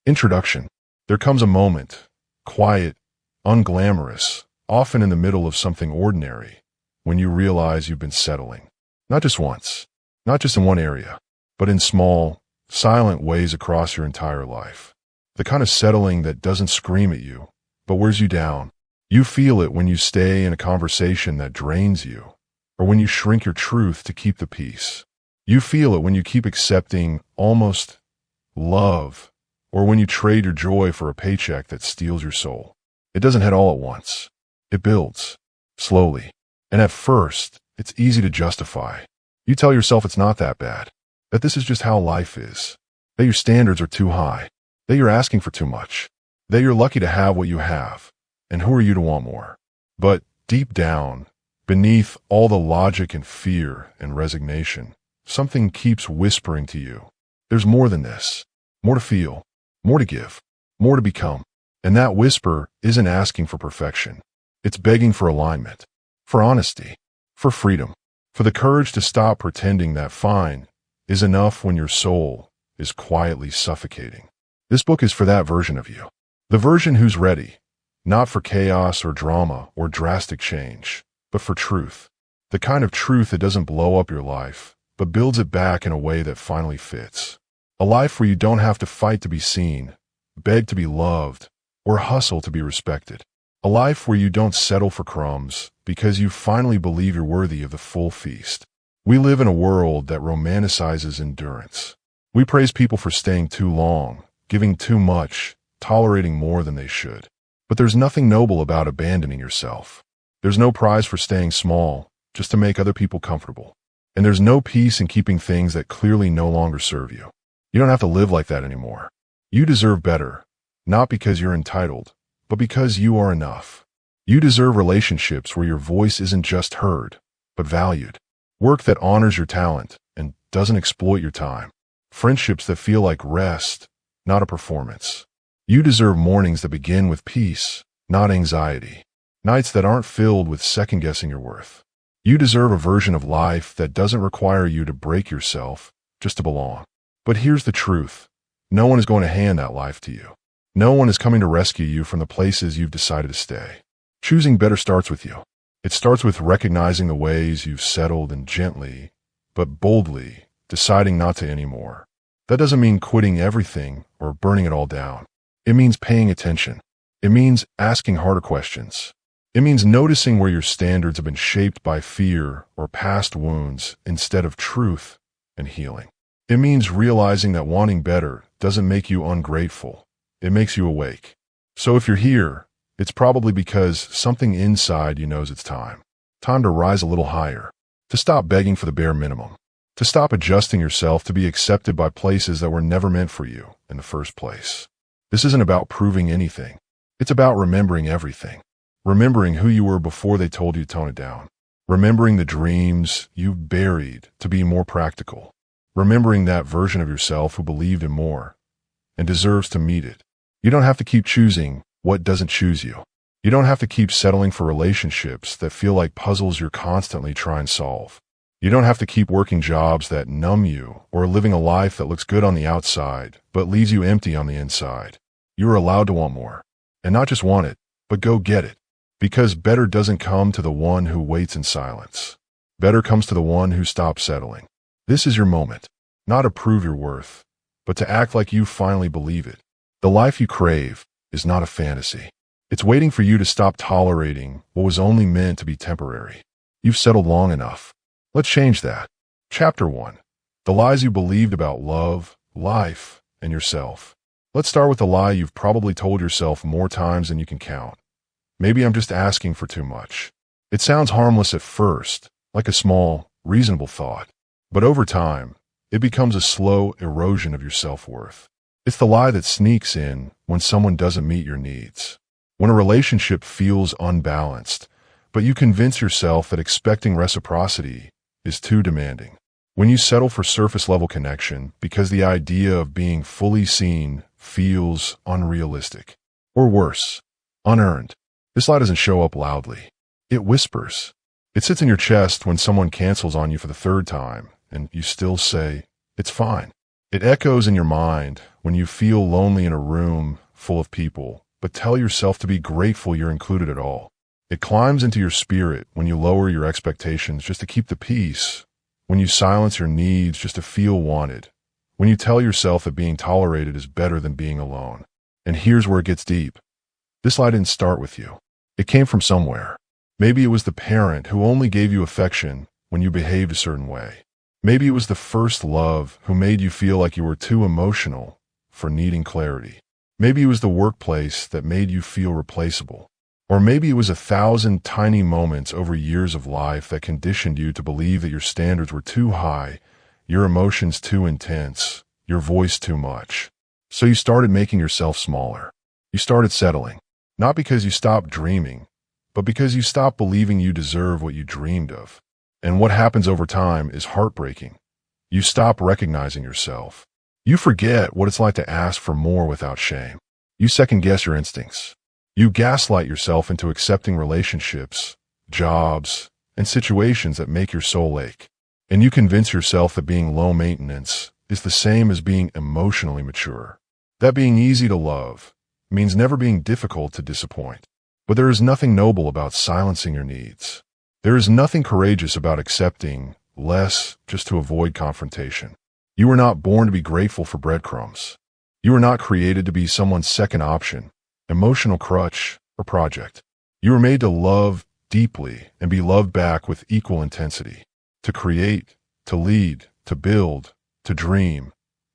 Introduction. There comes a moment, quiet, unglamorous, often in the middle of something ordinary, when you realize you've been settling. Not just once, not just in one area, but in small, silent ways across your entire life. The kind of settling that doesn't scream at you, but wears you down. You feel it when you stay in a conversation that drains you, or when you shrink your truth to keep the peace. You feel it when you keep accepting almost love, or when you trade your joy for a paycheck that steals your soul. It doesn't hit all at once. It builds, slowly. And at first, it's easy to justify. You tell yourself it's not that bad, that this is just how life is, that your standards are too high, that you're asking for too much, that you're lucky to have what you have, and who are you to want more? But deep down, beneath all the logic and fear and resignation, something keeps whispering to you. There's more than this, more to feel, more to give, more to become. And that whisper isn't asking for perfection. It's begging for alignment, for honesty, for freedom, for the courage to stop pretending that fine is enough when your soul is quietly suffocating. This book is for that version of you. The version who's ready, not for chaos or drama or drastic change, but for truth. The kind of truth that doesn't blow up your life, but builds it back in a way that finally fits. A life where you don't have to fight to be seen, beg to be loved, or hustle to be respected. A life where you don't settle for crumbs because you finally believe you're worthy of the full feast. We live in a world that romanticizes endurance. We praise people for staying too long, giving too much, tolerating more than they should. But there's nothing noble about abandoning yourself. There's no prize for staying small, just to make other people comfortable. And there's no peace in keeping things that clearly no longer serve you. You don't have to live like that anymore. You deserve better, not because you're entitled, but because you are enough. You deserve relationships where your voice isn't just heard, but valued. Work that honors your talent and doesn't exploit your time. Friendships that feel like rest, not a performance. You deserve mornings that begin with peace, not anxiety. Nights that aren't filled with second-guessing your worth. You deserve a version of life that doesn't require you to break yourself just to belong. But here's the truth. No one is going to hand that life to you. No one is coming to rescue you from the places you've decided to stay. Choosing better starts with you. It starts with recognizing the ways you've settled and gently, but boldly, deciding not to anymore. That doesn't mean quitting everything or burning it all down. It means paying attention. It means asking harder questions. It means noticing where your standards have been shaped by fear or past wounds instead of truth and healing. It means realizing that wanting better doesn't make you ungrateful. It makes you awake. So if you're here, it's probably because something inside you knows it's time. Time to rise a little higher. To stop begging for the bare minimum. To stop adjusting yourself to be accepted by places that were never meant for you in the first place. This isn't about proving anything. It's about remembering everything. Remembering who you were before they told you to tone it down. Remembering the dreams you've buried to be more practical. Remembering that version of yourself who believed in more and deserves to meet it. You don't have to keep choosing what doesn't choose you. You don't have to keep settling for relationships that feel like puzzles you're constantly trying to solve. You don't have to keep working jobs that numb you or living a life that looks good on the outside but leaves you empty on the inside. You are allowed to want more. And not just want it, but go get it. Because better doesn't come to the one who waits in silence. Better comes to the one who stops settling. This is your moment, not to prove your worth, but to act like you finally believe it. The life you crave is not a fantasy. It's waiting for you to stop tolerating what was only meant to be temporary. You've settled long enough. Let's change that. Chapter 1. The lies you believed about love, life, and yourself. Let's start with the lie you've probably told yourself more times than you can count. Maybe I'm just asking for too much. It sounds harmless at first, like a small, reasonable thought. But over time, it becomes a slow erosion of your self-worth. It's the lie that sneaks in when someone doesn't meet your needs. When a relationship feels unbalanced, but you convince yourself that expecting reciprocity is too demanding. When you settle for surface-level connection because the idea of being fully seen feels unrealistic. Or worse, unearned. This lie doesn't show up loudly. It whispers. It sits in your chest when someone cancels on you for the third time, and you still say, "It's fine." It echoes in your mind when you feel lonely in a room full of people, but tell yourself to be grateful you're included at all. It climbs into your spirit when you lower your expectations just to keep the peace, when you silence your needs just to feel wanted, when you tell yourself that being tolerated is better than being alone. And here's where it gets deep. This lie didn't start with you. It came from somewhere. Maybe it was the parent who only gave you affection when you behaved a certain way. Maybe it was the first love who made you feel like you were too emotional for needing clarity. Maybe it was the workplace that made you feel replaceable. Or maybe it was 1,000 tiny moments over years of life that conditioned you to believe that your standards were too high, your emotions too intense, your voice too much. So you started making yourself smaller. You started settling. Not because you stopped dreaming, but because you stopped believing you deserve what you dreamed of. And what happens over time is heartbreaking. You stop recognizing yourself. You forget what it's like to ask for more without shame. You second-guess your instincts. You gaslight yourself into accepting relationships, jobs, and situations that make your soul ache. And you convince yourself that being low maintenance is the same as being emotionally mature. That being easy to love means never being difficult to disappoint. But there is nothing noble about silencing your needs. There is nothing courageous about accepting less just to avoid confrontation. You were not born to be grateful for breadcrumbs. You were not created to be someone's second option, emotional crutch, or project. You were made to love deeply and be loved back with equal intensity, to create, to lead, to build, to dream,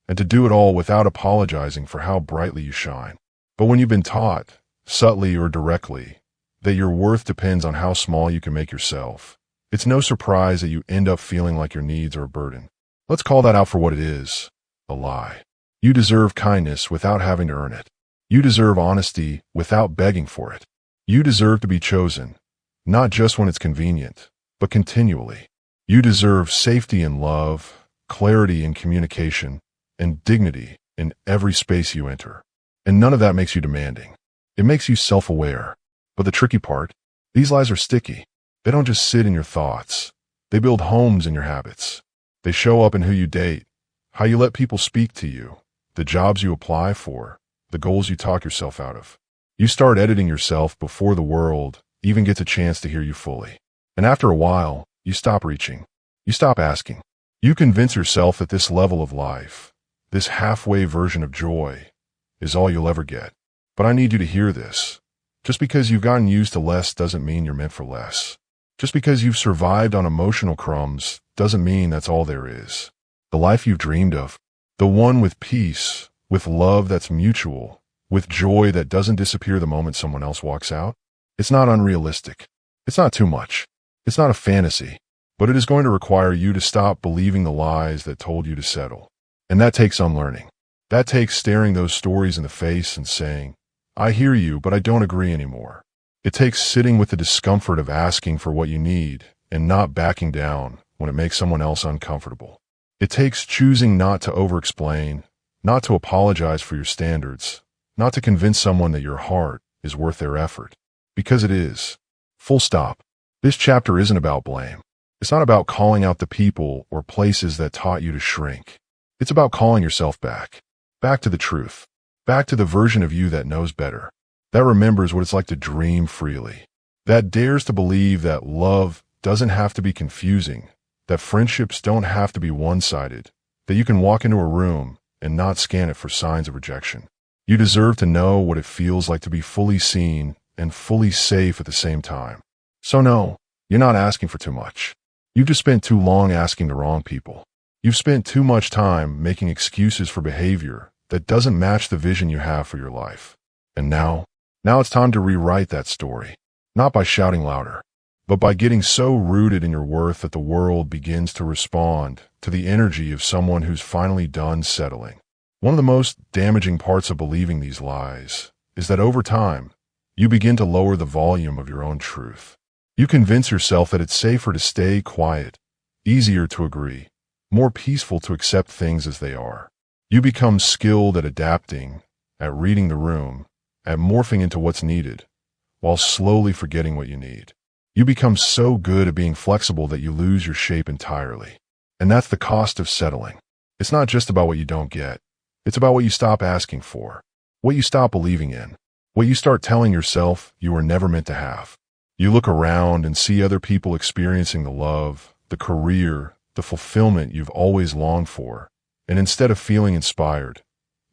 and to do it all without apologizing for how brightly you shine. But when you've been taught, subtly or directly, that your worth depends on how small you can make yourself, it's no surprise that you end up feeling like your needs are a burden. Let's call that out for what it is, a lie. You deserve kindness without having to earn it. You deserve honesty without begging for it. You deserve to be chosen, not just when it's convenient, but continually. You deserve safety in love, clarity in communication, and dignity in every space you enter. And none of that makes you demanding. It makes you self-aware. But the tricky part, these lies are sticky. They don't just sit in your thoughts. They build homes in your habits. They show up in who you date, how you let people speak to you, the jobs you apply for, the goals you talk yourself out of. You start editing yourself before the world even gets a chance to hear you fully. And after a while, you stop reaching. You stop asking. You convince yourself that this level of life, this halfway version of joy, is all you'll ever get. But I need you to hear this. Just because you've gotten used to less doesn't mean you're meant for less. Just because you've survived on emotional crumbs doesn't mean that's all there is. The life you've dreamed of, the one with peace, with love that's mutual, with joy that doesn't disappear the moment someone else walks out, it's not unrealistic. It's not too much. It's not a fantasy. But it is going to require you to stop believing the lies that told you to settle. And that takes unlearning. That takes staring those stories in the face and saying, I hear you, but I don't agree anymore. It takes sitting with the discomfort of asking for what you need and not backing down when it makes someone else uncomfortable. It takes choosing not to over-explain, not to apologize for your standards, not to convince someone that your heart is worth their effort. Because it is. Full stop. This chapter isn't about blame. It's not about calling out the people or places that taught you to shrink. It's about calling yourself back. Back to the truth. Back to the version of you that knows better. That remembers what it's like to dream freely. That dares to believe that love doesn't have to be confusing, that friendships don't have to be one-sided, that you can walk into a room and not scan it for signs of rejection. You deserve to know what it feels like to be fully seen and fully safe at the same time. So no, you're not asking for too much. You've just spent too long asking the wrong people. You've spent too much time making excuses for behavior that doesn't match the vision you have for your life. And now it's time to rewrite that story, not by shouting louder, but by getting so rooted in your worth that the world begins to respond to the energy of someone who's finally done settling. One of the most damaging parts of believing these lies is that over time, you begin to lower the volume of your own truth. You convince yourself that it's safer to stay quiet, easier to agree, more peaceful to accept things as they are. You become skilled at adapting, at reading the room, at morphing into what's needed, while slowly forgetting what you need. You become so good at being flexible that you lose your shape entirely. And that's the cost of settling. It's not just about what you don't get. It's about what you stop asking for, what you stop believing in, what you start telling yourself you were never meant to have. You look around and see other people experiencing the love, the career, the fulfillment you've always longed for, and instead of feeling inspired,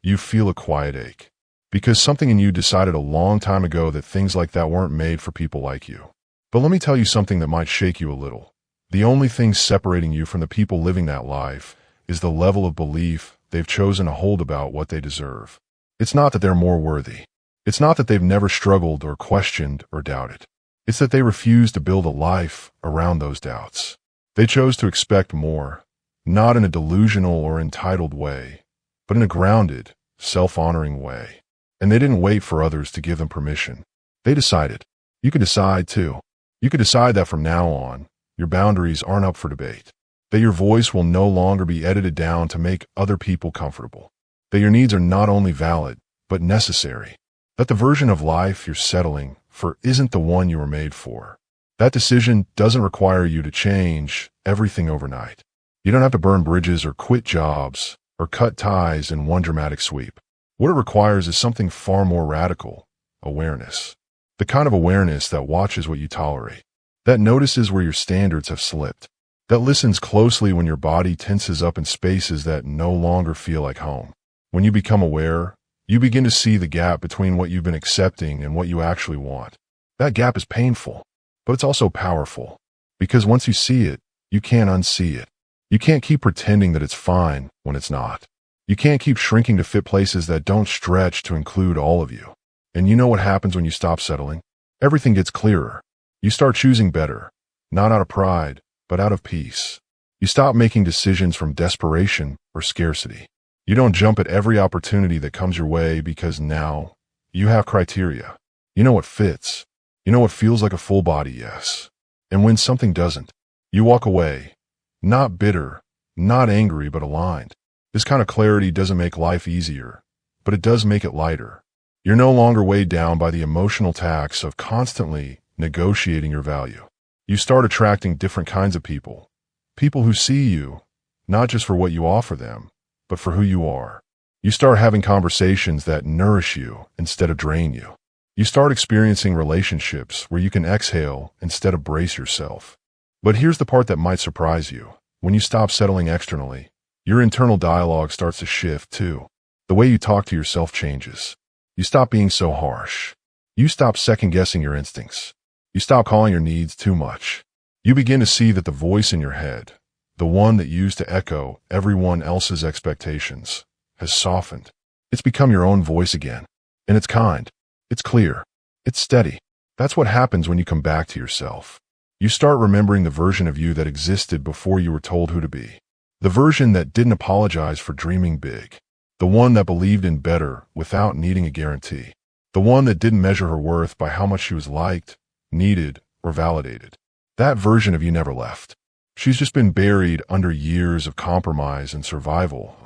you feel a quiet ache. Because something in you decided a long time ago that things like that weren't made for people like you. But let me tell you something that might shake you a little. The only thing separating you from the people living that life is the level of belief they've chosen to hold about what they deserve. It's not that they're more worthy. It's not that they've never struggled or questioned or doubted. It's that they refuse to build a life around those doubts. They chose to expect more, not in a delusional or entitled way, but in a grounded, self-honoring way. And they didn't wait for others to give them permission. They decided. You can decide too. You can decide that from now on, your boundaries aren't up for debate. That your voice will no longer be edited down to make other people comfortable. That your needs are not only valid, but necessary. That the version of life you're settling for isn't the one you were made for. That decision doesn't require you to change everything overnight. You don't have to burn bridges or quit jobs or cut ties in one dramatic sweep. What it requires is something far more radical: awareness. The kind of awareness that watches what you tolerate, that notices where your standards have slipped, that listens closely when your body tenses up in spaces that no longer feel like home. When you become aware, you begin to see the gap between what you've been accepting and what you actually want. That gap is painful, but it's also powerful, because once you see it, you can't unsee it. You can't keep pretending that it's fine when it's not. You can't keep shrinking to fit places that don't stretch to include all of you. And you know what happens when you stop settling? Everything gets clearer. You start choosing better, not out of pride, but out of peace. You stop making decisions from desperation or scarcity. You don't jump at every opportunity that comes your way because now you have criteria. You know what fits. You know what feels like a full body yes. And when something doesn't, you walk away, not bitter, not angry, but aligned. This kind of clarity doesn't make life easier, but it does make it lighter. You're no longer weighed down by the emotional tax of constantly negotiating your value. You start attracting different kinds of people. People who see you, not just for what you offer them, but for who you are. You start having conversations that nourish you instead of drain you. You start experiencing relationships where you can exhale instead of brace yourself. But here's the part that might surprise you. When you stop settling externally, your internal dialogue starts to shift too. The way you talk to yourself changes. You stop being so harsh. You stop second-guessing your instincts. You stop calling your needs too much. You begin to see that the voice in your head, the one that used to echo everyone else's expectations, has softened. It's become your own voice again. And it's kind. It's clear. It's steady. That's what happens when you come back to yourself. You start remembering the version of you that existed before you were told who to be. The version that didn't apologize for dreaming big. The one that believed in better without needing a guarantee. The one that didn't measure her worth by how much she was liked, needed, or validated. That version of you never left. She's just been buried under years of compromise and survival,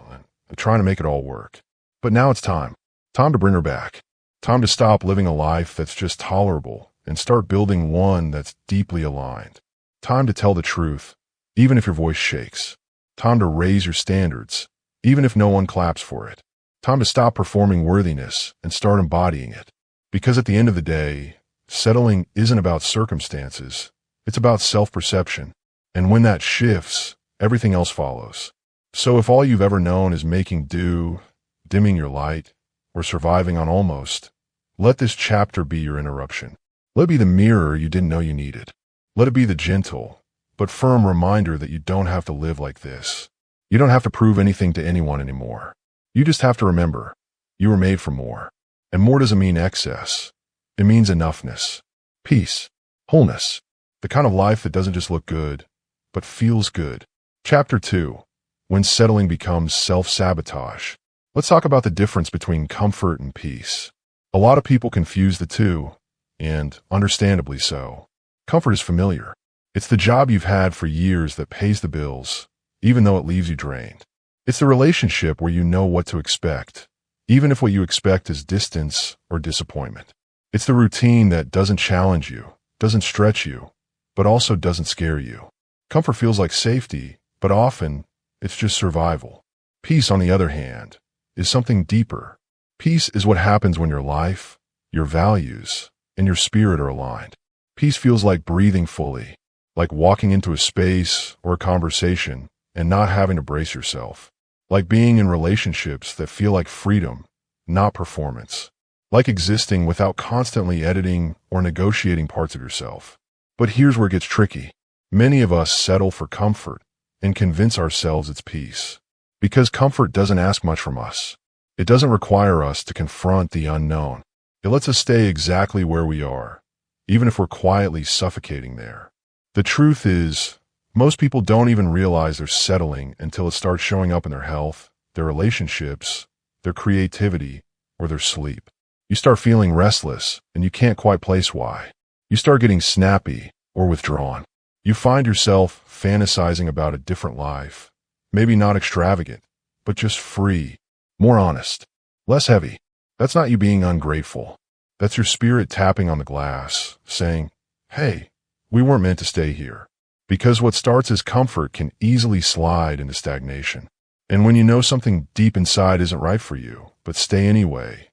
trying to make it all work. But now it's time. Time to bring her back. Time to stop living a life that's just tolerable and start building one that's deeply aligned. Time to tell the truth, even if your voice shakes. Time to raise your standards, even if no one claps for it. Time to stop performing worthiness and start embodying it. Because at the end of the day, settling isn't about circumstances. It's about self-perception. And when that shifts, everything else follows. So if all you've ever known is making do, dimming your light, or surviving on almost, let this chapter be your interruption. Let it be the mirror you didn't know you needed. Let it be the gentle, but firm reminder that you don't have to live like this. You don't have to prove anything to anyone anymore. You just have to remember, you were made for more. And more doesn't mean excess. It means enoughness, peace, wholeness, the kind of life that doesn't just look good, but feels good. Chapter 2. When settling becomes self-sabotage. Let's talk about the difference between comfort and peace. A lot of people confuse the two, and understandably so. Comfort is familiar. It's the job you've had for years that pays the bills, even though it leaves you drained. It's the relationship where you know what to expect, even if what you expect is distance or disappointment. It's the routine that doesn't challenge you, doesn't stretch you, but also doesn't scare you. Comfort feels like safety, but often it's just survival. Peace, on the other hand, is something deeper. Peace is what happens when your life, your values, and your spirit are aligned. Peace feels like breathing fully, like walking into a space or a conversation and not having to brace yourself, like being in relationships that feel like freedom, not performance, like existing without constantly editing or negotiating parts of yourself. But here's where it gets tricky. Many of us settle for comfort and convince ourselves it's peace. Because comfort doesn't ask much from us. It doesn't require us to confront the unknown. It lets us stay exactly where we are, even if we're quietly suffocating there. The truth is, most people don't even realize they're settling until it starts showing up in their health, their relationships, their creativity, or their sleep. You start feeling restless, and you can't quite place why. You start getting snappy or withdrawn. You find yourself fantasizing about a different life. Maybe not extravagant, but just free, more honest, less heavy. That's not you being ungrateful. That's your spirit tapping on the glass, saying, hey, we weren't meant to stay here. Because what starts as comfort can easily slide into stagnation. And when you know something deep inside isn't right for you, but stay anyway,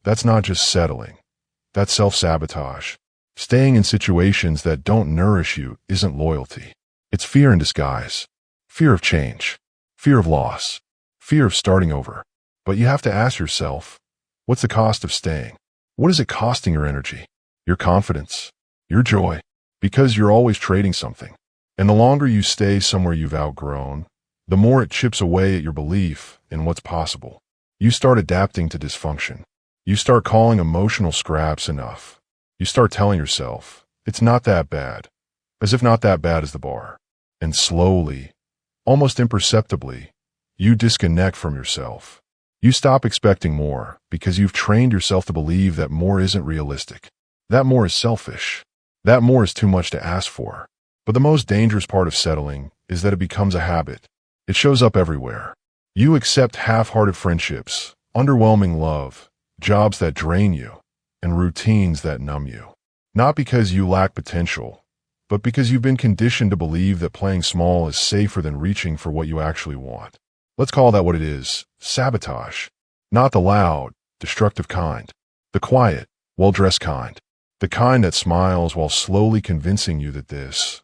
that's not just settling. That's self-sabotage. Staying in situations that don't nourish you isn't loyalty. It's fear in disguise. Fear of change. Fear of loss. Fear of starting over. But you have to ask yourself, what's the cost of staying? What is it costing your energy, your confidence, your joy? Because you're always trading something. And the longer you stay somewhere you've outgrown, the more it chips away at your belief in what's possible. You start adapting to dysfunction. You start calling emotional scraps enough. You start telling yourself, it's not that bad, as if not that bad is the bar. And slowly, almost imperceptibly, you disconnect from yourself. You stop expecting more because you've trained yourself to believe that more isn't realistic. That more is selfish. That more is too much to ask for. But the most dangerous part of settling is that it becomes a habit. It shows up everywhere. You accept half-hearted friendships, underwhelming love, jobs that drain you, and routines that numb you. Not because you lack potential, but because you've been conditioned to believe that playing small is safer than reaching for what you actually want. Let's call that what it is, sabotage. Not the loud, destructive kind. The quiet, well-dressed kind. The kind that smiles while slowly convincing you that this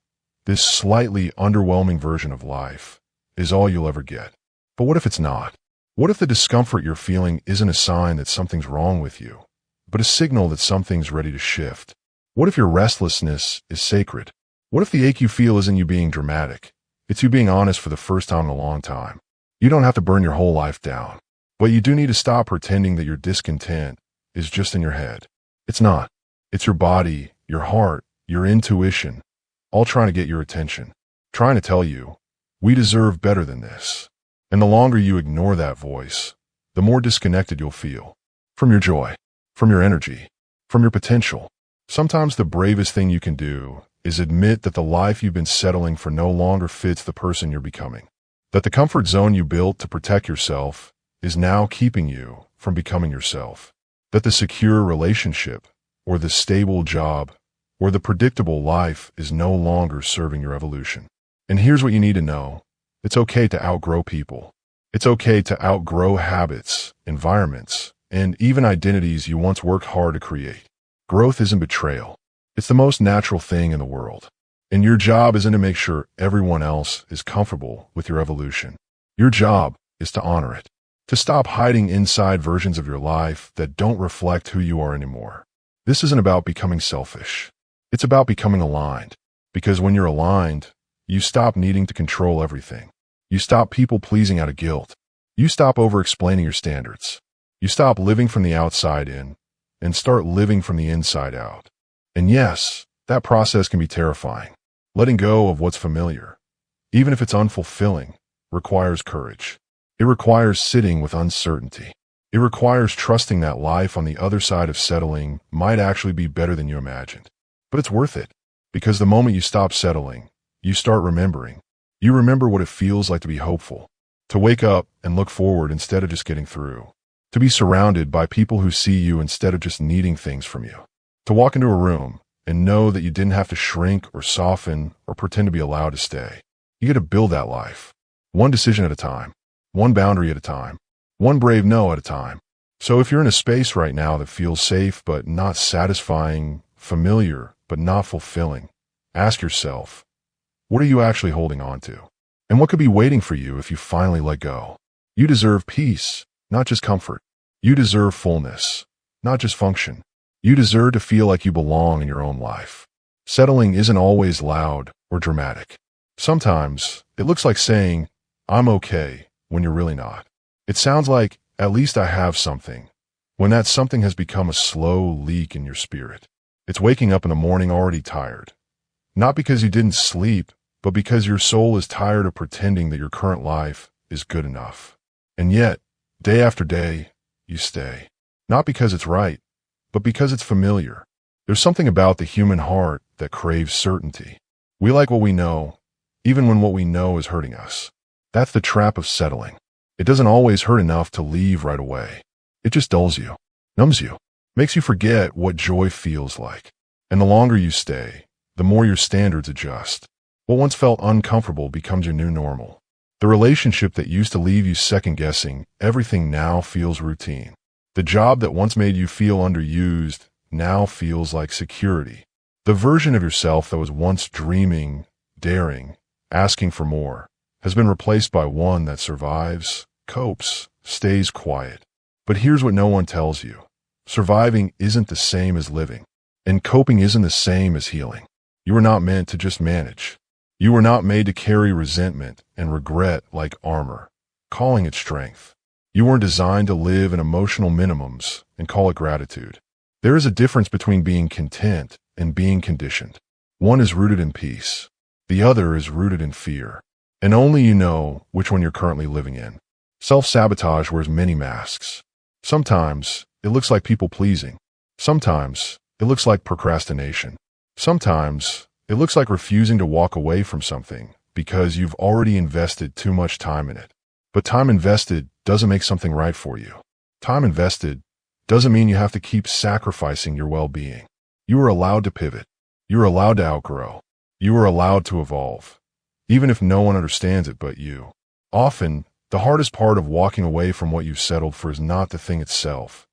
slightly underwhelming version of life is all you'll ever get. But what if it's not? What if the discomfort you're feeling isn't a sign that something's wrong with you, but a signal that something's ready to shift? What if your restlessness is sacred? What if the ache you feel isn't you being dramatic? It's you being honest for the first time in a long time. You don't have to burn your whole life down, but you do need to stop pretending that your discontent is just in your head. It's not. It's your body, your heart, your intuition, all trying to get your attention, trying to tell you, we deserve better than this. And the longer you ignore that voice, the more disconnected you'll feel. From your joy, from your energy, from your potential. Sometimes the bravest thing you can do is admit that the life you've been settling for no longer fits the person you're becoming. That the comfort zone you built to protect yourself is now keeping you from becoming yourself. That the secure relationship, or the stable job, or the predictable life is no longer serving your evolution. And here's what you need to know. It's okay to outgrow people. It's okay to outgrow habits, environments, and even identities you once worked hard to create. Growth isn't betrayal. It's the most natural thing in the world. And your job isn't to make sure everyone else is comfortable with your evolution. Your job is to honor it. To stop hiding inside versions of your life that don't reflect who you are anymore. This isn't about becoming selfish. It's about becoming aligned. Because when you're aligned, you stop needing to control everything. You stop people-pleasing out of guilt. You stop over-explaining your standards. You stop living from the outside in and start living from the inside out. And yes, that process can be terrifying. Letting go of what's familiar, even if it's unfulfilling, requires courage. It requires sitting with uncertainty. It requires trusting that life on the other side of settling might actually be better than you imagined. But it's worth it, because the moment you stop settling, you start remembering. You remember what it feels like to be hopeful, to wake up and look forward instead of just getting through, to be surrounded by people who see you instead of just needing things from you, to walk into a room and know that you didn't have to shrink or soften or pretend to be allowed to stay. You get to build that life, one decision at a time. one boundary at a time, one brave no at a time. So if you're in a space right now that feels safe but not satisfying, familiar but not fulfilling, ask yourself, what are you actually holding on to? And what could be waiting for you if you finally let go? You deserve peace, not just comfort. You deserve fullness, not just function. You deserve to feel like you belong in your own life. Settling isn't always loud or dramatic. Sometimes it looks like saying, I'm okay, when you're really not. It sounds like, at least I have something, when that something has become a slow leak in your spirit. It's waking up in the morning already tired. Not because you didn't sleep, but because your soul is tired of pretending that your current life is good enough. And yet, day after day, you stay. Not because it's right, but because it's familiar. There's something about the human heart that craves certainty. We like what we know, even when what we know is hurting us. That's the trap of settling. It doesn't always hurt enough to leave right away. It just dulls you, numbs you, makes you forget what joy feels like. And the longer you stay, the more your standards adjust. What once felt uncomfortable becomes your new normal. The relationship that used to leave you second-guessing everything now feels routine. The job that once made you feel underused now feels like security. The version of yourself that was once dreaming, daring, asking for more, has been replaced by one that survives, copes, stays quiet. But here's what no one tells you. Surviving isn't the same as living, and coping isn't the same as healing. You were not meant to just manage. You were not made to carry resentment and regret like armor, calling it strength. You weren't designed to live in emotional minimums and call it gratitude. There is a difference between being content and being conditioned. One is rooted in peace. The other is rooted in fear. And only you know which one you're currently living in. Self-sabotage wears many masks. Sometimes it looks like people-pleasing. Sometimes it looks like procrastination. Sometimes it looks like refusing to walk away from something because you've already invested too much time in it. But time invested doesn't make something right for you. Time invested doesn't mean you have to keep sacrificing your well-being. You are allowed to pivot. You are allowed to outgrow. You are allowed to evolve, even if no one understands it but you. Often, the hardest part of walking away from what you've settled for is not the thing itself,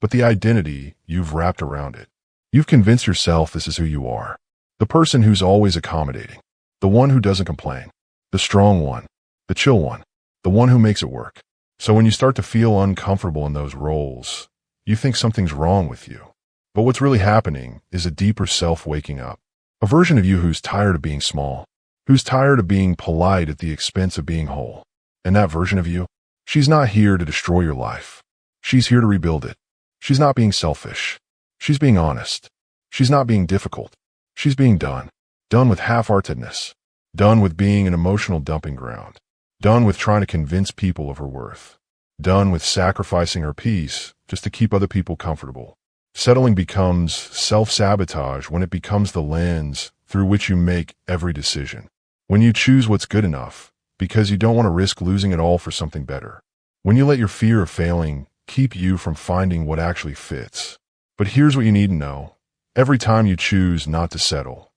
but the identity you've wrapped around it. You've convinced yourself this is who you are. The person who's always accommodating. The one who doesn't complain. The strong one. The chill one. The one who makes it work. So when you start to feel uncomfortable in those roles, you think something's wrong with you. But what's really happening is a deeper self waking up. A version of you who's tired of being small. Who's tired of being polite at the expense of being whole. And that version of you, she's not here to destroy your life. She's here to rebuild it. She's not being selfish. She's being honest. She's not being difficult. She's being done. Done with half-heartedness. Done with being an emotional dumping ground. Done with trying to convince people of her worth. Done with sacrificing her peace just to keep other people comfortable. Settling becomes self-sabotage when it becomes the lens through which you make every decision. When you choose what's good enough, because you don't want to risk losing it all for something better. When you let your fear of failing keep you from finding what actually fits. But here's what you need to know. Every time you choose not to settle,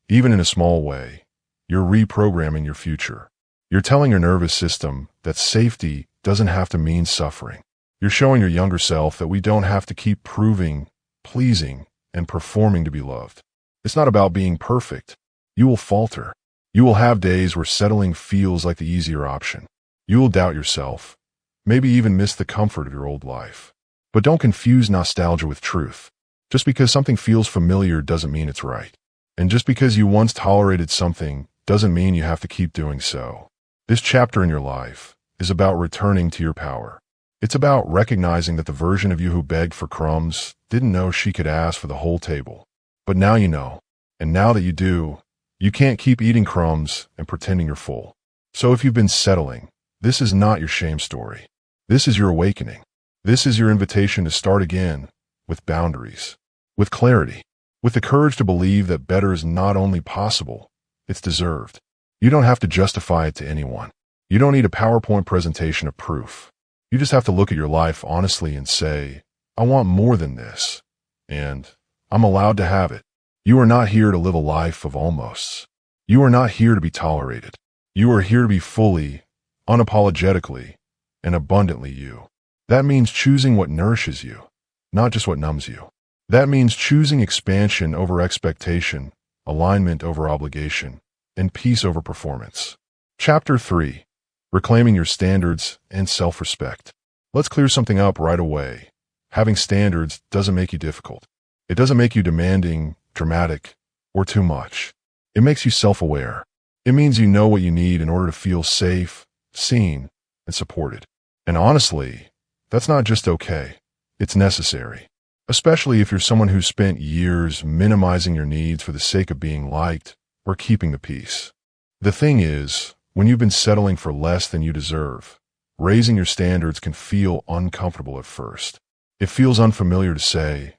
even in a small way, you're reprogramming your future. You're telling your nervous system that safety doesn't have to mean suffering. You're showing your younger self that we don't have to keep proving, pleasing, and performing to be loved. It's not about being perfect. You will falter. You will have days where settling feels like the easier option. You will doubt yourself, maybe even miss the comfort of your old life. But don't confuse nostalgia with truth. Just because something feels familiar doesn't mean it's right. And just because you once tolerated something doesn't mean you have to keep doing so. This chapter in your life is about returning to your power. It's about recognizing that the version of you who begged for crumbs didn't know she could ask for the whole table. But now you know. And now that you do, you can't keep eating crumbs and pretending you're full. So if you've been settling, this is not your shame story. This is your awakening. This is your invitation to start again with boundaries, with clarity, with the courage to believe that better is not only possible, it's deserved. You don't have to justify it to anyone. You don't need a PowerPoint presentation of proof. You just have to look at your life honestly and say, I want more than this, and I'm allowed to have it. You are not here to live a life of almosts. You are not here to be tolerated. You are here to be fully, unapologetically, and abundantly you. That means choosing what nourishes you, not just what numbs you. That means choosing expansion over expectation, alignment over obligation, and peace over performance. Chapter 3. Reclaiming your standards and self-respect. Let's clear something up right away. Having standards doesn't make you difficult. It doesn't make you demanding, dramatic, or too much. It makes you self-aware. It means you know what you need in order to feel safe, seen, and supported. And honestly, that's not just okay. It's necessary. Especially if you're someone who spent years minimizing your needs for the sake of being liked or keeping the peace. The thing is, when you've been settling for less than you deserve, raising your standards can feel uncomfortable at first. It feels unfamiliar to say,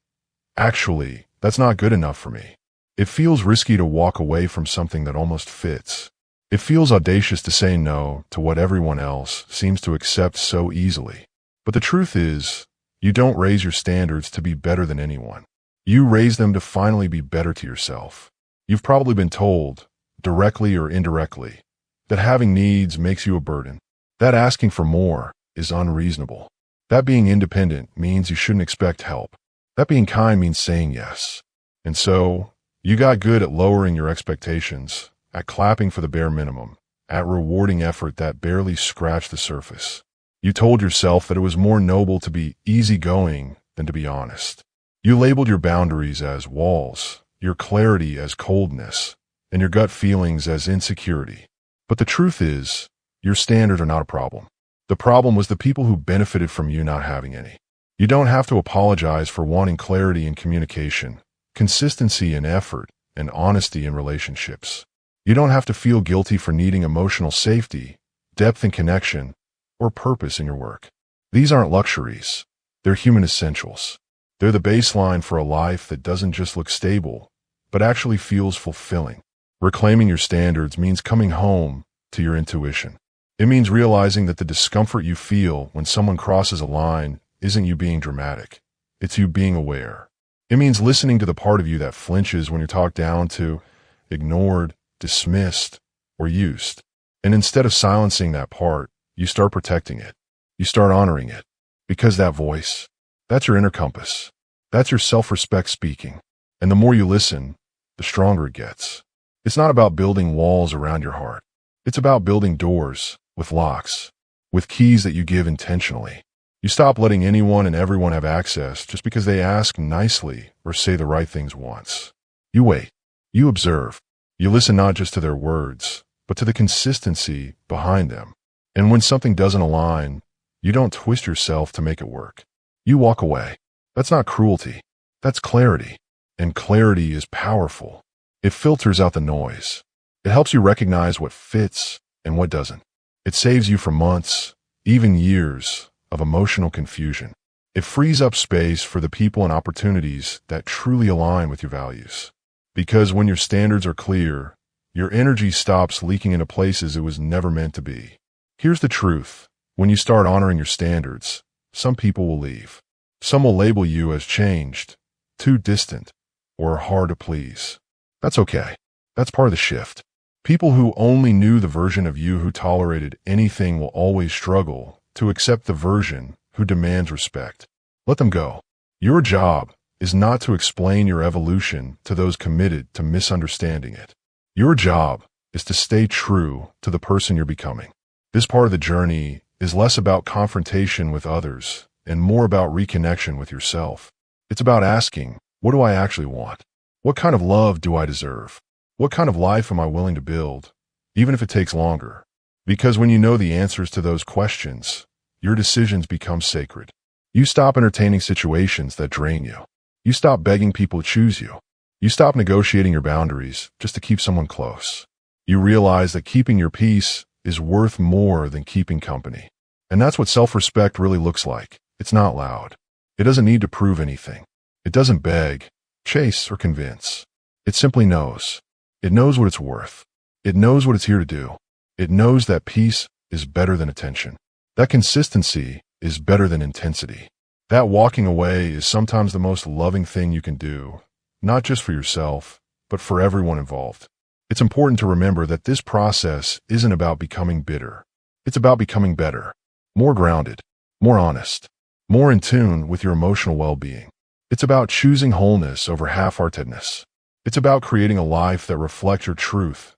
actually, that's not good enough for me. It feels risky to walk away from something that almost fits. It feels audacious to say no to what everyone else seems to accept so easily. But the truth is, you don't raise your standards to be better than anyone. You raise them to finally be better to yourself. You've probably been told, directly or indirectly, that having needs makes you a burden, that asking for more is unreasonable, that being independent means you shouldn't expect help, that being kind means saying yes. And so, you got good at lowering your expectations, at clapping for the bare minimum, at rewarding effort that barely scratched the surface. You told yourself that it was more noble to be easygoing than to be honest. You labeled your boundaries as walls, your clarity as coldness, and your gut feelings as insecurity. But the truth is, your standards are not a problem. The problem was the people who benefited from you not having any. You don't have to apologize for wanting clarity in communication, consistency in effort, and honesty in relationships. You don't have to feel guilty for needing emotional safety, depth in connection, or purpose in your work. These aren't luxuries. They're human essentials. They're the baseline for a life that doesn't just look stable, but actually feels fulfilling. Reclaiming your standards means coming home to your intuition. It means realizing that the discomfort you feel when someone crosses a line isn't you being dramatic. It's you being aware. It means listening to the part of you that flinches when you're talked down to, ignored, dismissed, or used. And instead of silencing that part, you start protecting it. You start honoring it. Because that voice, that's your inner compass. That's your self-respect speaking. And the more you listen, the stronger it gets. It's not about building walls around your heart. It's about building doors with locks, with keys that you give intentionally. You stop letting anyone and everyone have access just because they ask nicely or say the right things once. You wait. You observe. You listen not just to their words, but to the consistency behind them. And when something doesn't align, you don't twist yourself to make it work. You walk away. That's not cruelty. That's clarity. And clarity is powerful. It filters out the noise. It helps you recognize what fits and what doesn't. It saves you from months, even years, of emotional confusion. It frees up space for the people and opportunities that truly align with your values. Because when your standards are clear, your energy stops leaking into places it was never meant to be. Here's the truth. When you start honoring your standards, some people will leave. Some will label you as changed, too distant, or hard to please. That's okay. That's part of the shift. People who only knew the version of you who tolerated anything will always struggle to accept the version who demands respect. Let them go. Your job is not to explain your evolution to those committed to misunderstanding it. Your job is to stay true to the person you're becoming. This part of the journey is less about confrontation with others and more about reconnection with yourself. It's about asking, what do I actually want? What kind of love do I deserve? What kind of life am I willing to build, even if it takes longer? Because when you know the answers to those questions, your decisions become sacred. You stop entertaining situations that drain you. You stop begging people to choose you. You stop negotiating your boundaries just to keep someone close. You realize that keeping your peace is worth more than keeping company. And that's what self-respect really looks like. It's not loud. It doesn't need to prove anything. It doesn't beg, chase, or convince. It simply knows. It knows what it's worth. It knows what it's here to do. It knows that peace is better than attention. That consistency is better than intensity. That walking away is sometimes the most loving thing you can do, not just for yourself, but for everyone involved. It's important to remember that this process isn't about becoming bitter. It's about becoming better. more grounded, more honest, more in tune with your emotional well-being. It's about choosing wholeness over half-heartedness. It's about creating a life that reflects your truth,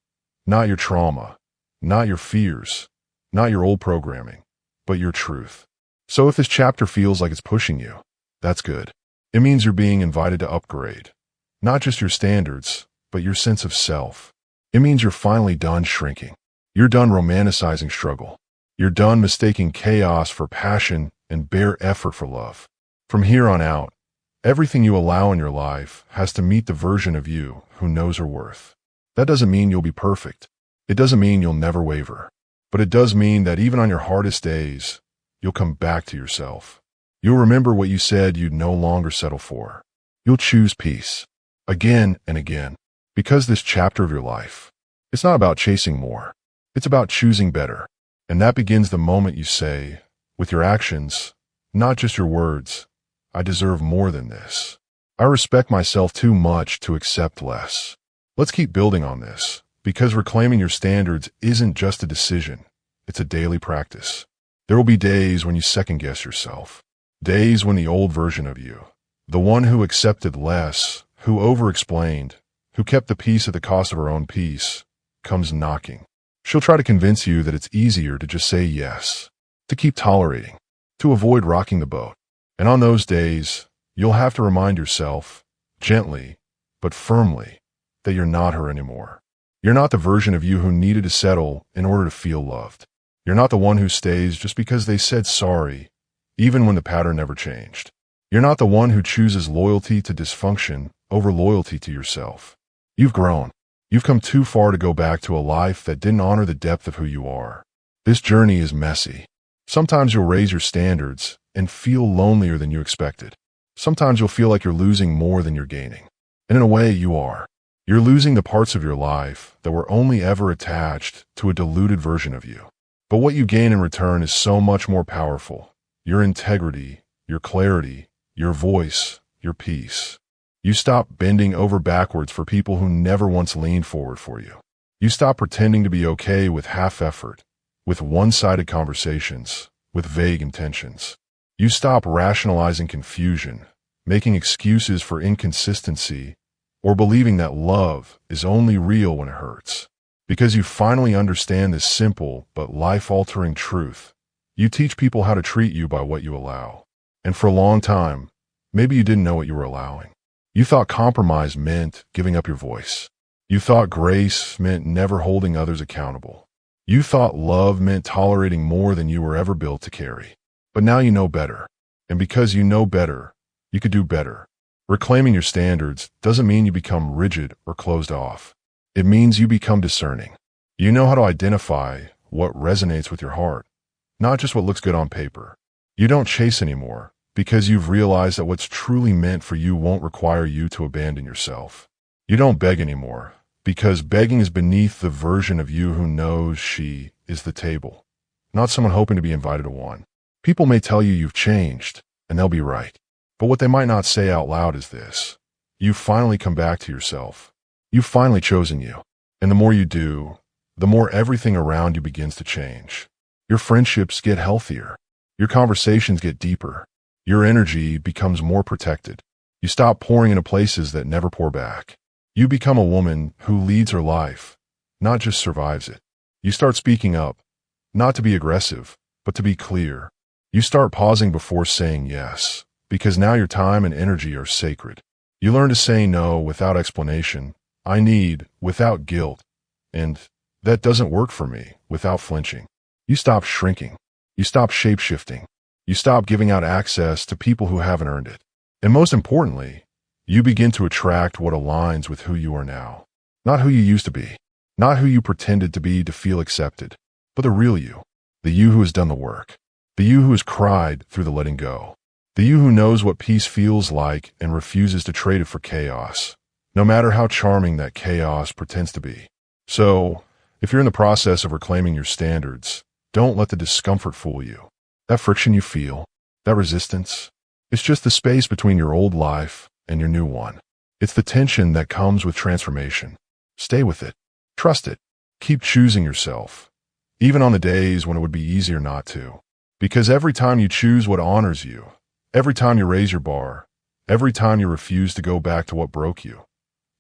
not your trauma, not your fears, not your old programming, but your truth. So if this chapter feels like it's pushing you, that's good. It means you're being invited to upgrade, not just your standards, but your sense of self. It means you're finally done shrinking. You're done romanticizing struggle. You're done mistaking chaos for passion and bare effort for love. From here on out, everything you allow in your life has to meet the version of you who knows her worth. That doesn't mean you'll be perfect. It doesn't mean you'll never waver. But it does mean that even on your hardest days, you'll come back to yourself. You'll remember what you said you'd no longer settle for. You'll choose peace, again and again, because this chapter of your life, it's not about chasing more. It's about choosing better. And that begins the moment you say, with your actions, not just your words, I deserve more than this. I respect myself too much to accept less. Let's keep building on this, because reclaiming your standards isn't just a decision, it's a daily practice. There will be days when you second-guess yourself. Days when the old version of you, the one who accepted less, who over-explained, who kept the peace at the cost of her own peace, comes knocking. She'll try to convince you that it's easier to just say yes, to keep tolerating, to avoid rocking the boat. And on those days, you'll have to remind yourself, gently, but firmly, that you're not her anymore. You're not the version of you who needed to settle in order to feel loved. You're not the one who stays just because they said sorry, even when the pattern never changed. You're not the one who chooses loyalty to dysfunction over loyalty to yourself. You've grown. You've come too far to go back to a life that didn't honor the depth of who you are. This journey is messy. Sometimes you'll raise your standards and feel lonelier than you expected. Sometimes you'll feel like you're losing more than you're gaining. And in a way, you are. You're losing the parts of your life that were only ever attached to a diluted version of you. But what you gain in return is so much more powerful. Your integrity, your clarity, your voice, your peace. You stop bending over backwards for people who never once leaned forward for you. You stop pretending to be okay with half effort, with one-sided conversations, with vague intentions. You stop rationalizing confusion, making excuses for inconsistency, or believing that love is only real when it hurts. Because you finally understand this simple but life-altering truth. You teach people how to treat you by what you allow. And for a long time, maybe you didn't know what you were allowing. You thought compromise meant giving up your voice. You thought grace meant never holding others accountable. You thought love meant tolerating more than you were ever built to carry. But now you know better. And because you know better, you could do better. Reclaiming your standards doesn't mean you become rigid or closed off. It means you become discerning. You know how to identify what resonates with your heart, not just what looks good on paper. You don't chase anymore because you've realized that what's truly meant for you won't require you to abandon yourself. You don't beg anymore because begging is beneath the version of you who knows she is the table, not someone hoping to be invited to one. People may tell you you've changed, and they'll be right. But what they might not say out loud is this. You've finally come back to yourself. You've finally chosen you. And the more you do, the more everything around you begins to change. Your friendships get healthier. Your conversations get deeper. Your energy becomes more protected. You stop pouring into places that never pour back. You become a woman who leads her life, not just survives it. You start speaking up, not to be aggressive, but to be clear. You start pausing before saying yes, because now your time and energy are sacred. You learn to say no without explanation, I need without guilt, and that doesn't work for me without flinching. You stop shrinking. You stop shape-shifting. You stop giving out access to people who haven't earned it. And most importantly, you begin to attract what aligns with who you are now. Not who you used to be. Not who you pretended to be to feel accepted, but the real you. The you who has done the work. The you who has cried through the letting go. The you who knows what peace feels like and refuses to trade it for chaos, no matter how charming that chaos pretends to be. So, if you're in the process of reclaiming your standards, don't let the discomfort fool you. That friction you feel, that resistance, it's just the space between your old life and your new one. It's the tension that comes with transformation. Stay with it. Trust it. Keep choosing yourself, even on the days when it would be easier not to. Because every time you choose what honors you, every time you raise your bar, every time you refuse to go back to what broke you,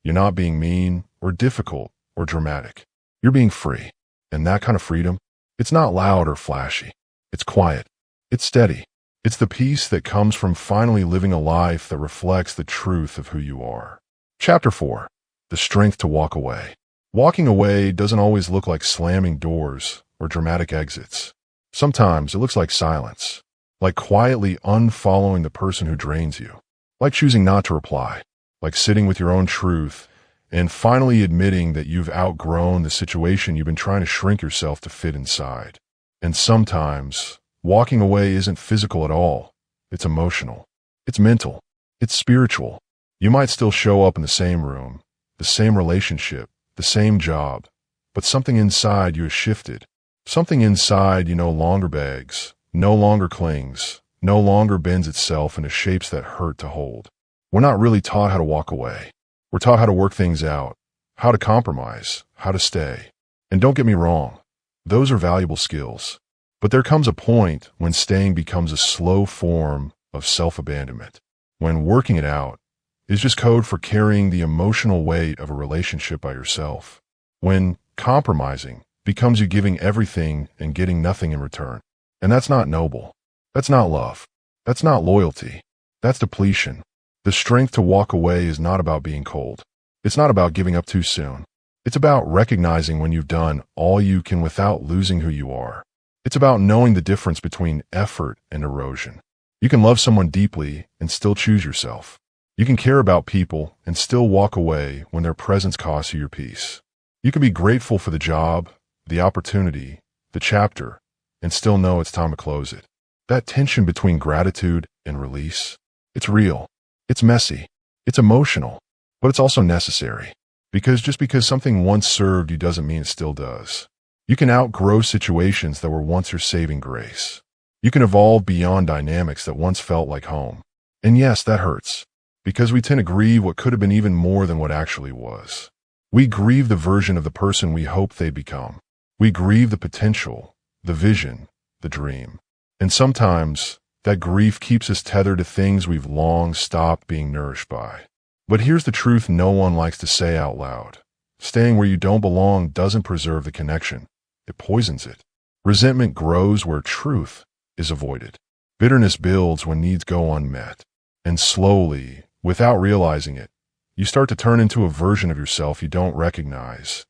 you're not being mean or difficult or dramatic. You're being free. And that kind of freedom, it's not loud or flashy. It's quiet. It's steady. It's the peace that comes from finally living a life that reflects the truth of who you are. Chapter 4. The strength to walk away. Walking away doesn't always look like slamming doors or dramatic exits. Sometimes it looks like silence, like quietly unfollowing the person who drains you, like choosing not to reply, like sitting with your own truth and finally admitting that you've outgrown the situation you've been trying to shrink yourself to fit inside. And sometimes walking away isn't physical at all. It's emotional. It's mental. It's spiritual. You might still show up in the same room, the same relationship, the same job, but something inside you has shifted. Something inside you no longer begs, no longer clings, no longer bends itself into shapes that hurt to hold. We're not really taught how to walk away. We're taught how to work things out, how to compromise, how to stay. And don't get me wrong, those are valuable skills. But there comes a point when staying becomes a slow form of self-abandonment, when working it out is just code for carrying the emotional weight of a relationship by yourself, when compromising becomes you giving everything and getting nothing in return. And that's not noble. That's not love. That's not loyalty. That's depletion. The strength to walk away is not about being cold. It's not about giving up too soon. It's about recognizing when you've done all you can without losing who you are. It's about knowing the difference between effort and erosion. You can love someone deeply and still choose yourself. You can care about people and still walk away when their presence costs you your peace. You can be grateful for the job, the opportunity, the chapter, and still know it's time to close it. That tension between gratitude and release, it's real. It's messy. It's emotional. But it's also necessary. Because just because something once served you doesn't mean it still does. You can outgrow situations that were once your saving grace. You can evolve beyond dynamics that once felt like home. And yes, that hurts. Because we tend to grieve what could have been even more than what actually was. We grieve the version of the person we hoped they'd become. We grieve the potential, the vision, the dream. And sometimes that grief keeps us tethered to things we've long stopped being nourished by. But here's the truth no one likes to say out loud. Staying where you don't belong doesn't preserve the connection. It poisons it. Resentment grows where truth is avoided. Bitterness builds when needs go unmet. And slowly, without realizing it, you start to turn into a version of yourself you don't recognize.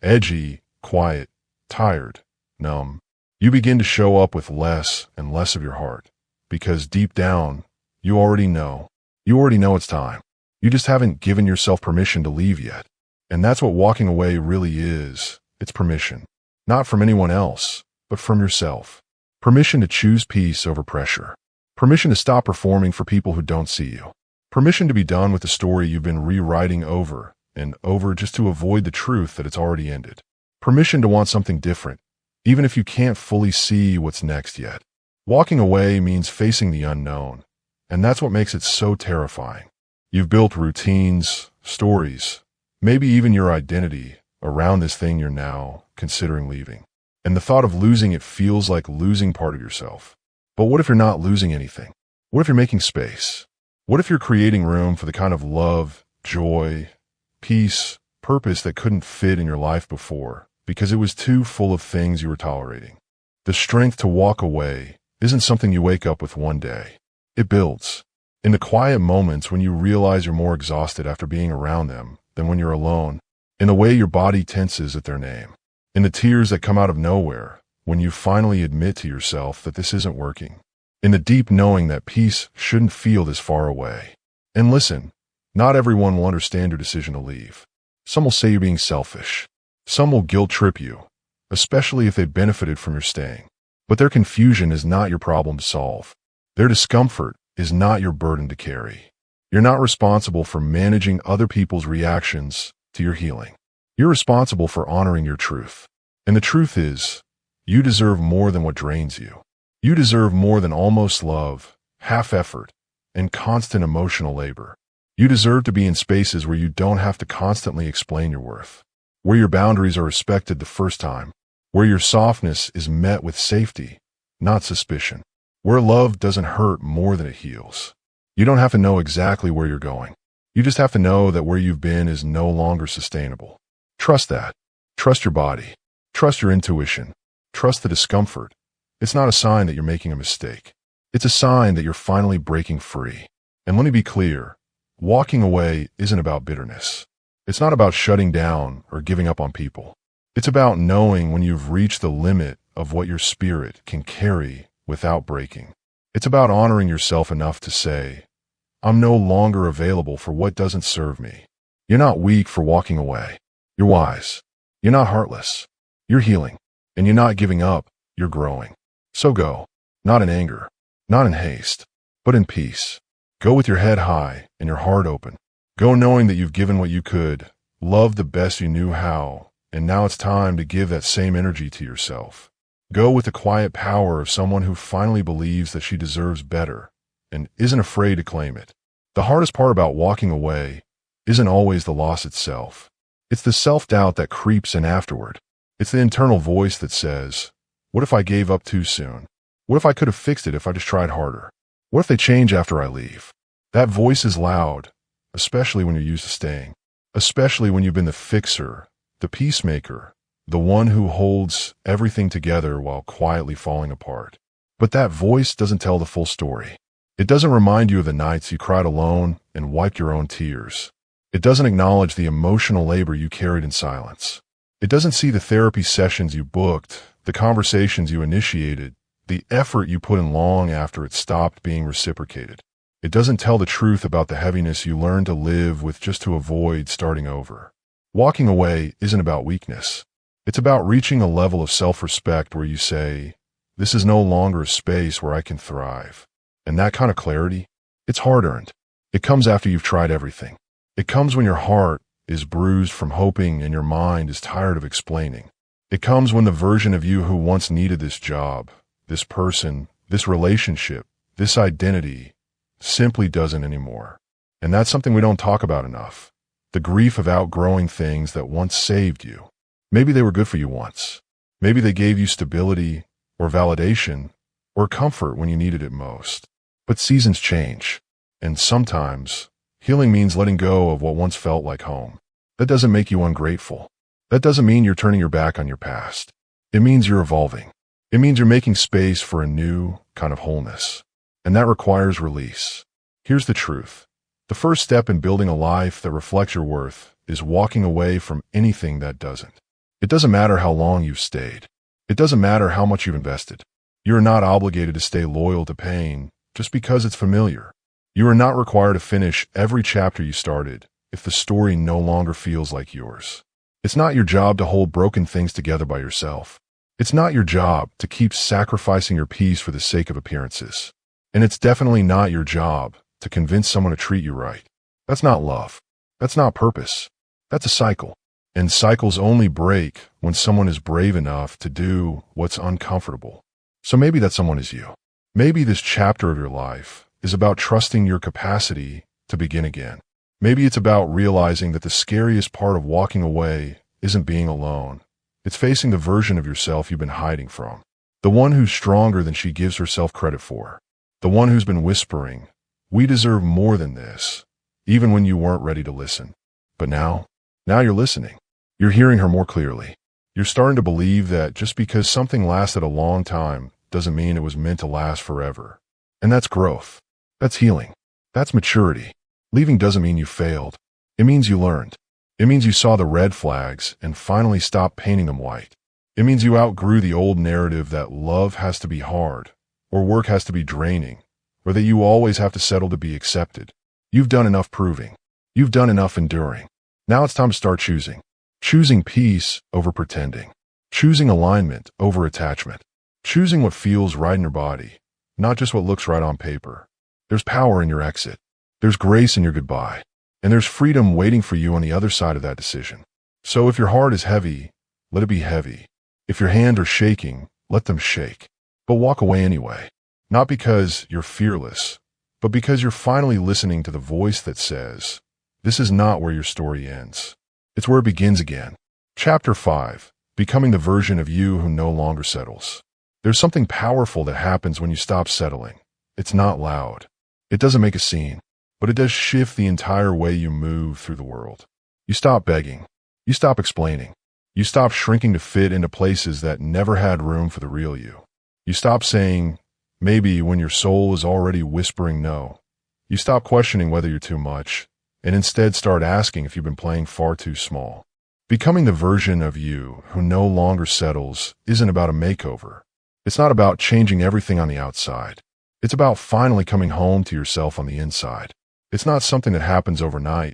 Edgy, quiet, tired, numb. You begin to show up with less and less of your heart. Because deep down, you already know. You already know it's time. You just haven't given yourself permission to leave yet. And that's what walking away really is. It's permission. Not from anyone else, but from yourself. Permission to choose peace over pressure. Permission to stop performing for people who don't see you. Permission to be done with the story you've been rewriting over and over just to avoid the truth that it's already ended. Permission to want something different, even if you can't fully see what's next yet. Walking away means facing the unknown, and that's what makes it so terrifying. You've built routines, stories, maybe even your identity around this thing you're now considering leaving. And the thought of losing it feels like losing part of yourself. But what if you're not losing anything? What if you're making space? What if you're creating room for the kind of love, joy, peace, purpose that couldn't fit in your life before because it was too full of things you were tolerating? The strength to walk away isn't something you wake up with one day. It builds. In the quiet moments when you realize you're more exhausted after being around them than when you're alone, in the way your body tenses at their name, in the tears that come out of nowhere when you finally admit to yourself that this isn't working, in the deep knowing that peace shouldn't feel this far away. And listen, not everyone will understand your decision to leave. Some will say you're being selfish. Some will guilt trip you, especially if they benefited from your staying. But their confusion is not your problem to solve. Their discomfort is not your burden to carry. You're not responsible for managing other people's reactions to your healing. You're responsible for honoring your truth. And the truth is, you deserve more than what drains you. You deserve more than almost love, half effort, and constant emotional labor. You deserve to be in spaces where you don't have to constantly explain your worth, where your boundaries are respected the first time, where your softness is met with safety, not suspicion. Where love doesn't hurt more than it heals. You don't have to know exactly where you're going. You just have to know that where you've been is no longer sustainable. Trust that. Trust your body. Trust your intuition. Trust the discomfort. It's not a sign that you're making a mistake. It's a sign that you're finally breaking free. And let me be clear, walking away isn't about bitterness. It's not about shutting down or giving up on people. It's about knowing when you've reached the limit of what your spirit can carry without breaking. It's about honoring yourself enough to say, I'm no longer available for what doesn't serve me. You're not weak for walking away. You're wise. You're not heartless. You're healing. And you're not giving up, you're growing. So go, not in anger, not in haste, but in peace. Go with your head high and your heart open. Go knowing that you've given what you could, loved the best you knew how, and now it's time to give that same energy to yourself. Go with the quiet power of someone who finally believes that she deserves better and isn't afraid to claim it. The hardest part about walking away isn't always the loss itself. It's the self-doubt that creeps in afterward. It's the internal voice that says, what if I gave up too soon? What if I could have fixed it if I just tried harder? What if they change after I leave? That voice is loud, especially when you're used to staying, especially when you've been the fixer, the peacemaker, the one who holds everything together while quietly falling apart. But that voice doesn't tell the full story. It doesn't remind you of the nights you cried alone and wiped your own tears. It doesn't acknowledge the emotional labor you carried in silence. It doesn't see the therapy sessions you booked, the conversations you initiated, the effort you put in long after it stopped being reciprocated. It doesn't tell the truth about the heaviness you learned to live with just to avoid starting over. Walking away isn't about weakness. It's about reaching a level of self-respect where you say, this is no longer a space where I can thrive. And that kind of clarity, it's hard-earned. It comes after you've tried everything. It comes when your heart is bruised from hoping and your mind is tired of explaining. It comes when the version of you who once needed this job, this person, this relationship, this identity, simply doesn't anymore. And that's something we don't talk about enough. The grief of outgrowing things that once saved you. Maybe they were good for you once. Maybe they gave you stability or validation or comfort when you needed it most. But seasons change, and sometimes healing means letting go of what once felt like home. That doesn't make you ungrateful. That doesn't mean you're turning your back on your past. It means you're evolving. It means you're making space for a new kind of wholeness. And that requires release. Here's the truth. The first step in building a life that reflects your worth is walking away from anything that doesn't. It doesn't matter how long you've stayed. It doesn't matter how much you've invested. You are not obligated to stay loyal to pain just because it's familiar. You are not required to finish every chapter you started if the story no longer feels like yours. It's not your job to hold broken things together by yourself. It's not your job to keep sacrificing your peace for the sake of appearances. And it's definitely not your job to convince someone to treat you right. That's not love. That's not purpose. That's a cycle. And cycles only break when someone is brave enough to do what's uncomfortable. So maybe that someone is you. Maybe this chapter of your life is about trusting your capacity to begin again. Maybe it's about realizing that the scariest part of walking away isn't being alone. It's facing the version of yourself you've been hiding from. The one who's stronger than she gives herself credit for. The one who's been whispering, we deserve more than this, even when you weren't ready to listen. But now you're listening. You're hearing her more clearly. You're starting to believe that just because something lasted a long time doesn't mean it was meant to last forever. And that's growth. That's healing. That's maturity. Leaving doesn't mean you failed. It means you learned. It means you saw the red flags and finally stopped painting them white. It means you outgrew the old narrative that love has to be hard, or work has to be draining, or that you always have to settle to be accepted. You've done enough proving. You've done enough enduring. Now it's time to start choosing. Choosing peace over pretending. Choosing alignment over attachment. Choosing what feels right in your body, not just what looks right on paper. There's power in your exit. There's grace in your goodbye. And there's freedom waiting for you on the other side of that decision. So if your heart is heavy, let it be heavy. If your hands are shaking, let them shake. But walk away anyway. Not because you're fearless, but because you're finally listening to the voice that says, this is not where your story ends. It's where it begins again. Chapter 5, Becoming the Version of You Who No Longer Settles. There's something powerful that happens when you stop settling. It's not loud. It doesn't make a scene, but it does shift the entire way you move through the world. You stop begging. You stop explaining. You stop shrinking to fit into places that never had room for the real you. You stop saying maybe when your soul is already whispering no. You stop questioning whether you're too much, and instead start asking if you've been playing far too small. Becoming the version of you who no longer settles isn't about a makeover. It's not about changing everything on the outside. It's about finally coming home to yourself on the inside. It's not something that happens overnight,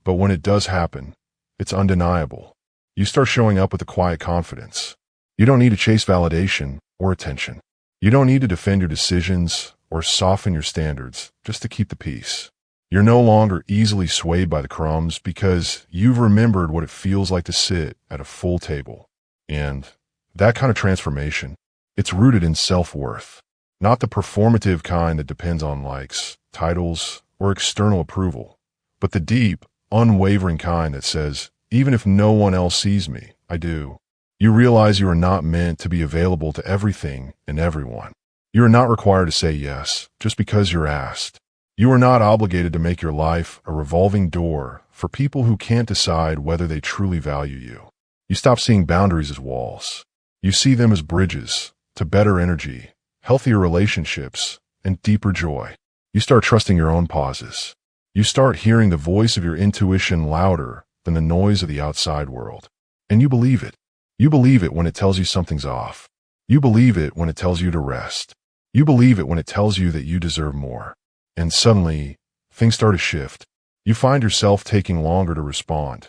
but when it does happen, it's undeniable. You start showing up with a quiet confidence. You don't need to chase validation or attention. You don't need to defend your decisions or soften your standards just to keep the peace. You're no longer easily swayed by the crumbs because you've remembered what it feels like to sit at a full table. And that kind of transformation, it's rooted in self-worth, not the performative kind that depends on likes, titles, or external approval, but the deep, unwavering kind that says, even if no one else sees me, I do. You realize you are not meant to be available to everything and everyone. You are not required to say yes just because you're asked. You are not obligated to make your life a revolving door for people who can't decide whether they truly value you. You stop seeing boundaries as walls. You see them as bridges to better energy, healthier relationships, and deeper joy. You start trusting your own pauses. You start hearing the voice of your intuition louder than the noise of the outside world. And you believe it. You believe it when it tells you something's off. You believe it when it tells you to rest. You believe it when it tells you that you deserve more. And suddenly, things start to shift. You find yourself taking longer to respond.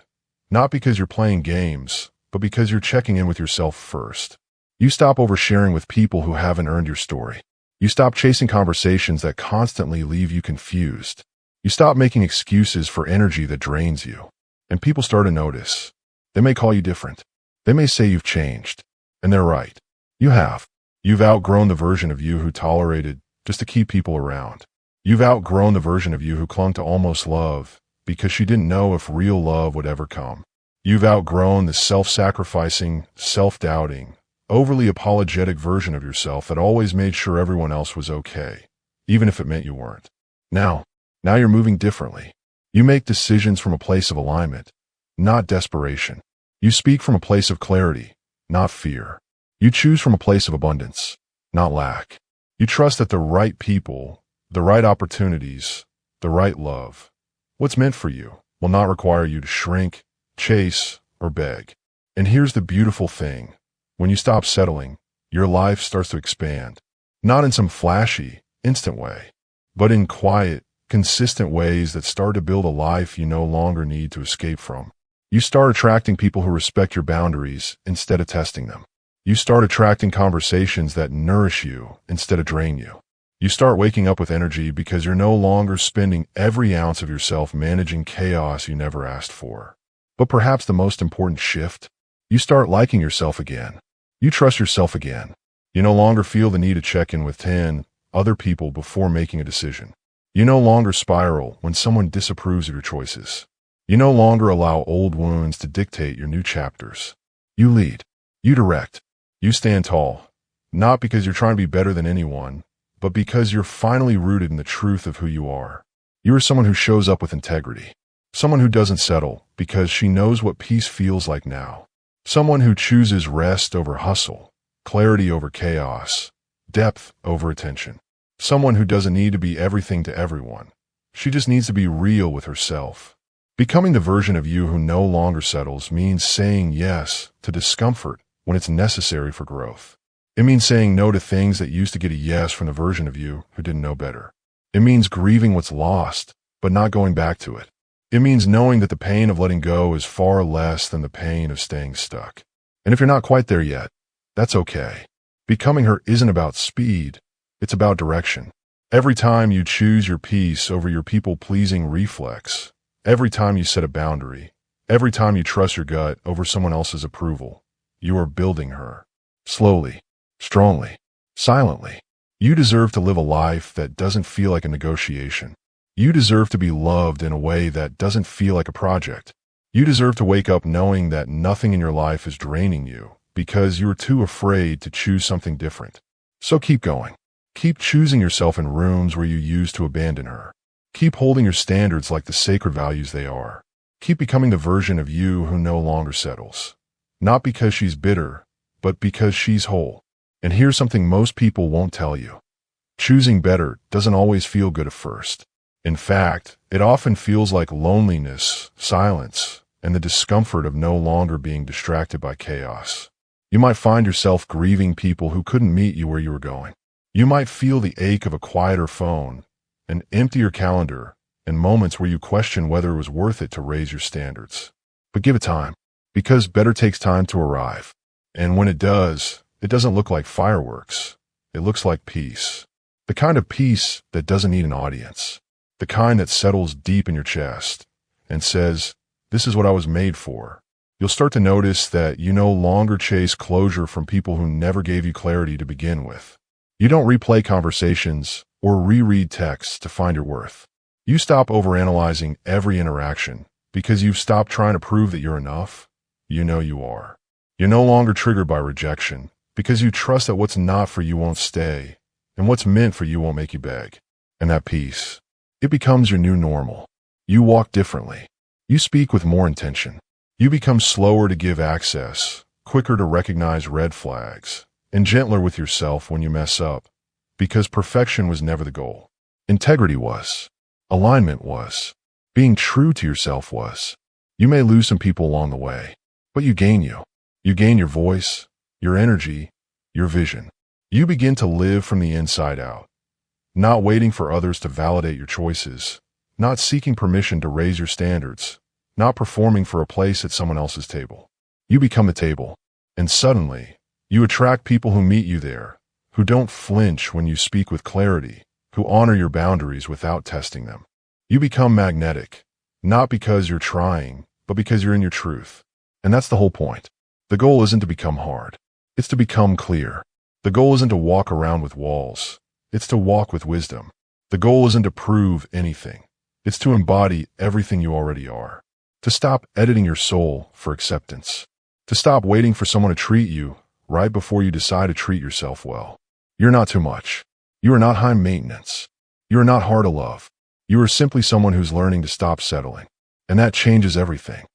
Not because you're playing games, but because you're checking in with yourself first. You stop oversharing with people who haven't earned your story. You stop chasing conversations that constantly leave you confused. You stop making excuses for energy that drains you. And people start to notice. They may call you different. They may say you've changed. And they're right. You have. You've outgrown the version of you who tolerated just to keep people around. You've outgrown the version of you who clung to almost love because she didn't know if real love would ever come. You've outgrown the self-sacrificing, self-doubting, overly apologetic version of yourself that always made sure everyone else was okay, even if it meant you weren't. Now you're moving differently. You make decisions from a place of alignment, not desperation. You speak from a place of clarity, not fear. You choose from a place of abundance, not lack. You trust that the right people, the right opportunities, the right love, what's meant for you, will not require you to shrink, chase, or beg. And here's the beautiful thing. When you stop settling, your life starts to expand. Not in some flashy, instant way, but in quiet, consistent ways that start to build a life you no longer need to escape from. You start attracting people who respect your boundaries instead of testing them. You start attracting conversations that nourish you instead of drain you. You start waking up with energy because you're no longer spending every ounce of yourself managing chaos you never asked for. But perhaps the most important shift, you start liking yourself again. You trust yourself again. You no longer feel the need to check in with 10 other people before making a decision. You no longer spiral when someone disapproves of your choices. You no longer allow old wounds to dictate your new chapters. You lead. You direct. You stand tall. Not because you're trying to be better than anyone, but because you're finally rooted in the truth of who you are. You are someone who shows up with integrity. Someone who doesn't settle because she knows what peace feels like now. Someone who chooses rest over hustle, clarity over chaos, depth over attention. Someone who doesn't need to be everything to everyone. She just needs to be real with herself. Becoming the version of you who no longer settles means saying yes to discomfort when it's necessary for growth. It means saying no to things that used to get a yes from the version of you who didn't know better. It means grieving what's lost, but not going back to it. It means knowing that the pain of letting go is far less than the pain of staying stuck. And if you're not quite there yet, that's okay. Becoming her isn't about speed, it's about direction. Every time you choose your peace over your people-pleasing reflex, every time you set a boundary, every time you trust your gut over someone else's approval, you are building her. Slowly, strongly, silently. You deserve to live a life that doesn't feel like a negotiation. You deserve to be loved in a way that doesn't feel like a project. You deserve to wake up knowing that nothing in your life is draining you because you were too afraid to choose something different. So keep going. Keep choosing yourself in rooms where you used to abandon her. Keep holding your standards like the sacred values they are. Keep becoming the version of you who no longer settles. Not because she's bitter, but because she's whole. And here's something most people won't tell you. Choosing better doesn't always feel good at first. In fact, it often feels like loneliness, silence, and the discomfort of no longer being distracted by chaos. You might find yourself grieving people who couldn't meet you where you were going. You might feel the ache of a quieter phone, an emptier calendar, and moments where you question whether it was worth it to raise your standards. But give it time, because better takes time to arrive. And when it does, it doesn't look like fireworks. It looks like peace. The kind of peace that doesn't need an audience. The kind that settles deep in your chest and says, "This is what I was made for." You'll start to notice that you no longer chase closure from people who never gave you clarity to begin with. You don't replay conversations or reread texts to find your worth. You stop overanalyzing every interaction because you've stopped trying to prove that you're enough. You know you are. You're no longer triggered by rejection because you trust that what's not for you won't stay, and what's meant for you won't make you beg. And that peace, it becomes your new normal. You walk differently. You speak with more intention. You become slower to give access, quicker to recognize red flags, and gentler with yourself when you mess up, because perfection was never the goal. Integrity was. Alignment was. Being true to yourself was. You may lose some people along the way, but you gain you. You gain your voice, your energy, your vision. You begin to live from the inside out, not waiting for others to validate your choices, not seeking permission to raise your standards, not performing for a place at someone else's table. You become the table, and suddenly, you attract people who meet you there, who don't flinch when you speak with clarity, who honor your boundaries without testing them. You become magnetic, not because you're trying, but because you're in your truth. And that's the whole point. The goal isn't to become hard. It's to become clear. The goal isn't to walk around with walls. It's to walk with wisdom. The goal isn't to prove anything. It's to embody everything you already are. To stop editing your soul for acceptance. To stop waiting for someone to treat you right before you decide to treat yourself well. You're not too much. You are not high maintenance. You are not hard to love. You are simply someone who's learning to stop settling. And that changes everything.